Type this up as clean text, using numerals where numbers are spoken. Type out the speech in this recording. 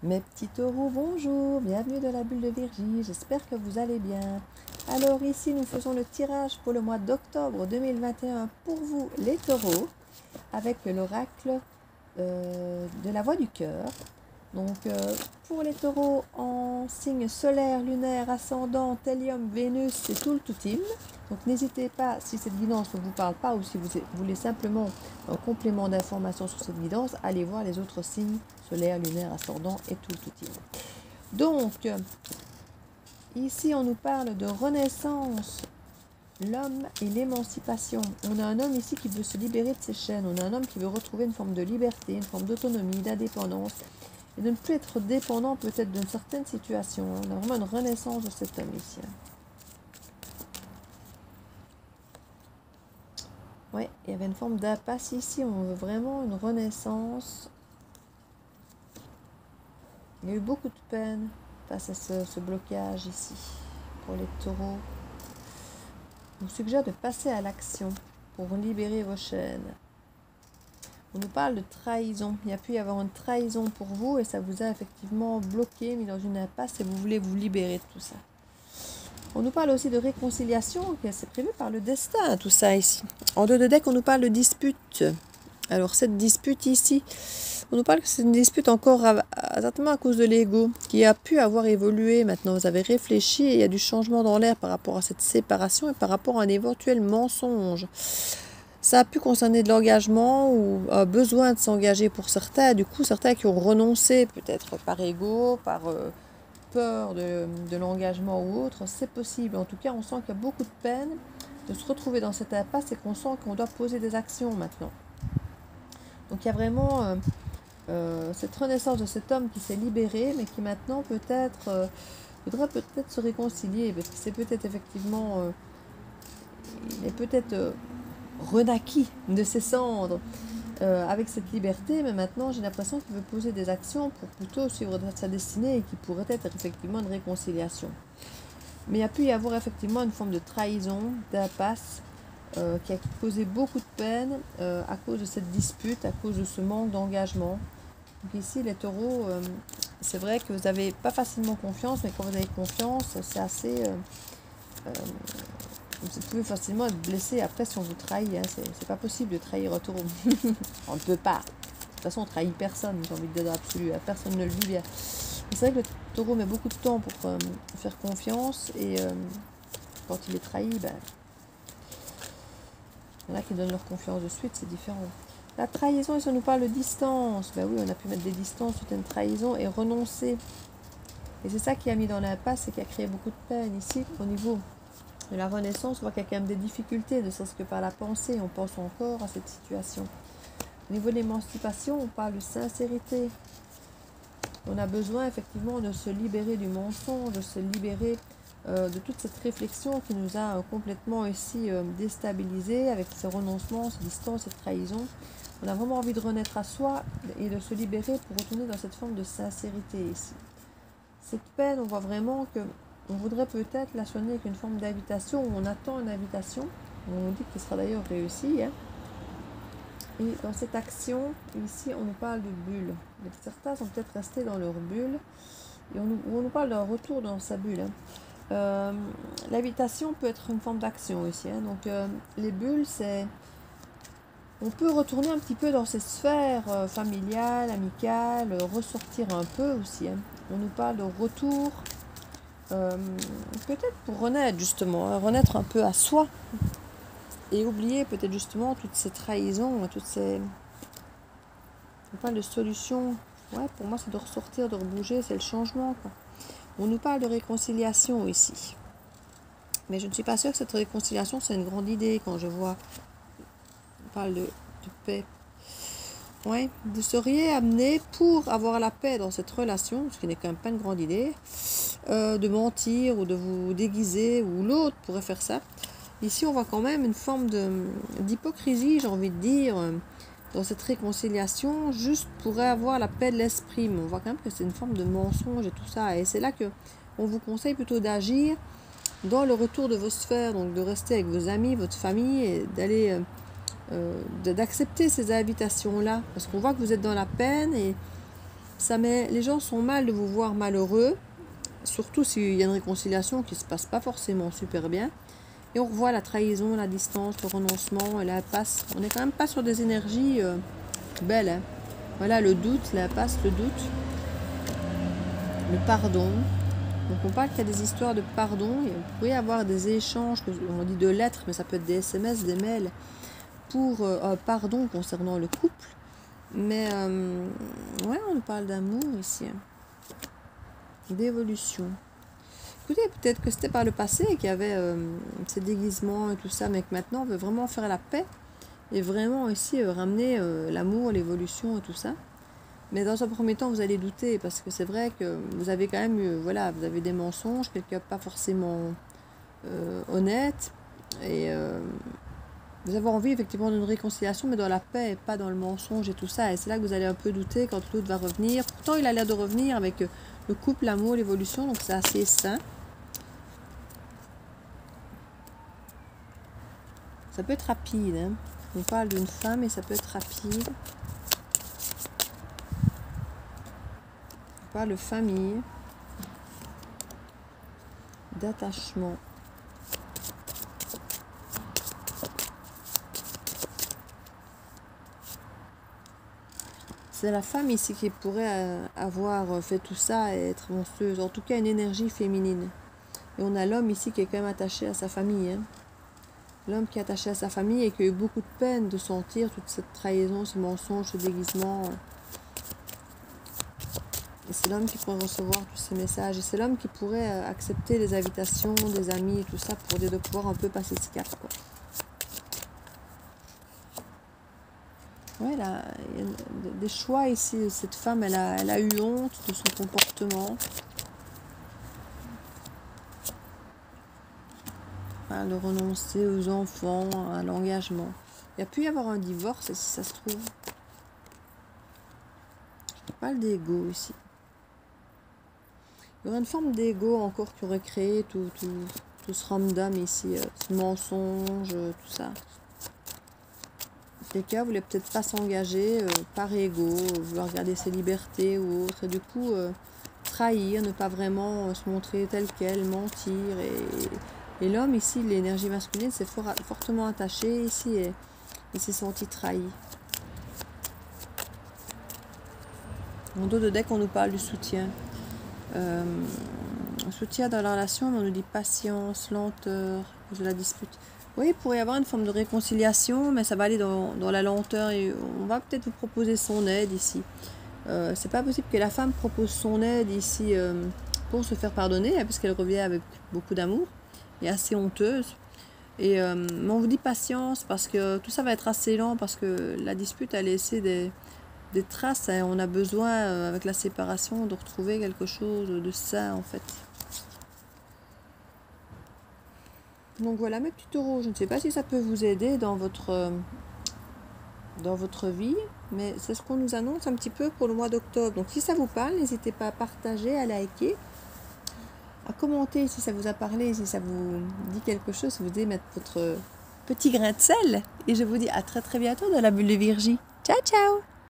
Mes petits taureaux, bonjour, bienvenue dans la bulle de Virgie, j'espère que vous allez bien. Alors ici, nous faisons le tirage pour le mois d'octobre 2021 pour vous les taureaux, avec l'oracle de la voix du cœur. Donc pour les taureaux en signe solaire, lunaire, ascendant, Thélium, Vénus, c'est tout le toutim. Donc n'hésitez pas, si cette guidance ne vous parle pas ou si vous voulez simplement un complément d'information sur cette guidance, allez voir les autres signes solaire, lunaire, ascendant et tout le toutim. Donc ici on nous parle de renaissance, l'homme et l'émancipation. On a un homme ici qui veut se libérer de ses chaînes, on a un homme qui veut retrouver une forme de liberté, une forme d'autonomie, d'indépendance, et de ne plus être dépendant peut-être d'une certaine situation. On a vraiment une renaissance de cet homme ici. Oui, il y avait une forme d'impasse ici, on veut vraiment une renaissance. Il y a eu beaucoup de peine face à ce blocage ici, pour les taureaux. On vous suggère de passer à l'action pour libérer vos chaînes. On nous parle de trahison. Il y a pu y avoir une trahison pour vous et ça vous a effectivement bloqué, mis dans une impasse et vous voulez vous libérer de tout ça. On nous parle aussi de réconciliation, c'est prévu par le destin, tout ça ici. En dos de deck, on nous parle de dispute. Alors cette dispute ici, on nous parle que c'est une dispute encore certainement à cause de l'ego, qui a pu avoir évolué. Maintenant, vous avez réfléchi et il y a du changement dans l'air par rapport à cette séparation et par rapport à un éventuel mensonge. Ça a pu concerner de l'engagement ou un besoin de s'engager pour certains. Du coup, certains qui ont renoncé, peut-être par ego, par peur de l'engagement ou autre, c'est possible. En tout cas, on sent qu'il y a beaucoup de peine de se retrouver dans cette impasse et qu'on sent qu'on doit poser des actions maintenant. Donc, il y a vraiment cette renaissance de cet homme qui s'est libéré, mais qui maintenant peut-être voudrait peut-être se réconcilier, parce que c'est peut-être effectivement, il est peut-être renaquis de ses cendres avec cette liberté, mais maintenant j'ai l'impression qu'il veut poser des actions pour plutôt suivre sa destinée et qui pourrait être effectivement une réconciliation. Mais il y a pu y avoir effectivement une forme de trahison, d'impasse qui a causé beaucoup de peine à cause de cette dispute, à cause de ce manque d'engagement. Donc ici les taureaux, c'est vrai que vous n'avez pas facilement confiance, mais quand vous avez confiance, c'est assez... vous pouvez facilement être blessé après si on vous trahit. Hein. C'est pas possible de trahir un taureau. On ne peut pas. De toute façon, on trahit personne, j'ai envie de dire dans l'absolu. Personne ne le vit bien. C'est vrai que le taureau met beaucoup de temps pour faire confiance. Et quand il est trahi, il y en a qui donnent leur confiance de suite, c'est différent. La trahison, si on nous parle de distance, oui, on a pu mettre des distances suite à une trahison et renoncer. Et c'est ça qui a mis dans l'impasse et qui a créé beaucoup de peine ici au niveau de la renaissance. On voit qu'il y a quand même des difficultés, ne serait-ce que par la pensée, on pense encore à cette situation. Au niveau de l'émancipation, on parle de sincérité. On a besoin effectivement de se libérer du mensonge, de se libérer de toute cette réflexion qui nous a complètement ici déstabilisés avec ces renoncements, ces distances, cette trahison. On a vraiment envie de renaître à soi et de se libérer pour retourner dans cette forme de sincérité ici. Cette peine, on voit vraiment que on voudrait peut-être la soigner avec une forme d'invitation, où on attend une invitation, on dit qu'il sera d'ailleurs réussi. Hein. Et dans cette action, ici, on nous parle de bulle. Mais certains sont peut-être restés dans leur bulle, et on nous parle d'un retour dans sa bulle. Hein. L'invitation peut être une forme d'action ici. Hein. Donc, les bulles, c'est... On peut retourner un petit peu dans ces sphères familiales, amicales, ressortir un peu aussi. Hein. On nous parle de retour... peut-être pour renaître justement, hein, renaître un peu à soi et oublier peut-être justement toutes ces trahisons, toutes ces... On parle de solutions, ouais, pour moi c'est de ressortir, de rebouger, c'est le changement, quoi. On nous parle de réconciliation ici, mais je ne suis pas sûre que cette réconciliation c'est une grande idée quand je vois, on parle de paix. Ouais, vous seriez amené pour avoir la paix dans cette relation, ce qui n'est quand même pas une grande idée, de mentir ou de vous déguiser, ou l'autre pourrait faire ça. Ici, on voit quand même une forme d'hypocrisie, j'ai envie de dire, dans cette réconciliation, juste pour avoir la paix de l'esprit. Mais on voit quand même que c'est une forme de mensonge et tout ça. Et c'est là que on vous conseille plutôt d'agir dans le retour de vos sphères, donc de rester avec vos amis, votre famille, et d'aller... d'accepter ces invitations-là, parce qu'on voit que vous êtes dans la peine et Les gens sont mal de vous voir malheureux, surtout s'il y a une réconciliation qui ne se passe pas forcément super bien. Et on revoit la trahison, la distance, le renoncement, la passe. On n'est quand même pas sur des énergies belles. Hein. Voilà, le doute, la passe, le doute, le pardon. Donc on parle qu'il y a des histoires de pardon. Il pourrait y avoir des échanges, on dit de lettres, mais ça peut être des SMS, des mails, pour pardon concernant le couple. Mais ouais, on parle d'amour ici. Hein. D'évolution. Écoutez, peut-être que c'était par le passé qu'il y avait ces déguisements et tout ça, mais que maintenant on veut vraiment faire la paix et vraiment ici ramener l'amour, l'évolution et tout ça. Mais dans un premier temps, vous allez douter parce que c'est vrai que vous avez quand même, voilà, vous avez des mensonges, quelqu'un pas forcément honnête et vous avez envie effectivement d'une réconciliation, mais dans la paix et pas dans le mensonge et tout ça. Et c'est là que vous allez un peu douter quand l'autre va revenir. Pourtant, il a l'air de revenir avec le couple, l'amour, l'évolution, donc c'est assez sain. Ça peut être rapide. Hein. On parle d'une femme et ça peut être rapide. On parle de famille, d'attachement. C'est la femme ici qui pourrait avoir fait tout ça et être monstrueuse. En tout cas, une énergie féminine. Et on a l'homme ici qui est quand même attaché à sa famille. Hein. L'homme qui est attaché à sa famille et qui a eu beaucoup de peine de sentir toute cette trahison, ce mensonge, ce déguisement. Et c'est l'homme qui pourrait recevoir tous ces messages. Et c'est l'homme qui pourrait accepter les invitations des amis et tout ça pour de pouvoir un peu passer ce cap, quoi. Ouais, là, il y a des choix ici. Cette femme, elle a eu honte de son comportement. De renoncer aux enfants, à l'engagement. Il y a pu y avoir un divorce, si ça se trouve. Je parle d'ego ici. Il y aurait une forme d'ego encore qui aurait créé tout ce random ici, ce mensonge, tout ça. Quelqu'un voulait peut-être pas s'engager par ego, vouloir garder ses libertés ou autre, et du coup trahir, ne pas vraiment se montrer tel quel, mentir. Et l'homme ici, l'énergie masculine, s'est fortement attaché ici et il s'est senti trahi. En dos de deck, on nous parle du soutien. Soutien dans la relation, on nous dit patience, lenteur, de la dispute. Oui, il pourrait y avoir une forme de réconciliation, mais ça va aller dans la lenteur et on va peut-être vous proposer son aide ici. C'est pas possible que la femme propose son aide ici pour se faire pardonner, hein, puisqu'elle revient avec beaucoup d'amour et assez honteuse. Mais on vous dit patience parce que tout ça va être assez lent, parce que la dispute a laissé des traces. Hein. On a besoin, avec la séparation, de retrouver quelque chose de sain en fait. Donc voilà mes petits taureaux, je ne sais pas si ça peut vous aider dans votre vie, mais c'est ce qu'on nous annonce un petit peu pour le mois d'octobre. Donc si ça vous parle, n'hésitez pas à partager, à liker, à commenter si ça vous a parlé, si ça vous dit quelque chose, si vous voulez mettre votre petit grain de sel. Et je vous dis à très très bientôt dans la bulle de Virgie. Ciao ciao!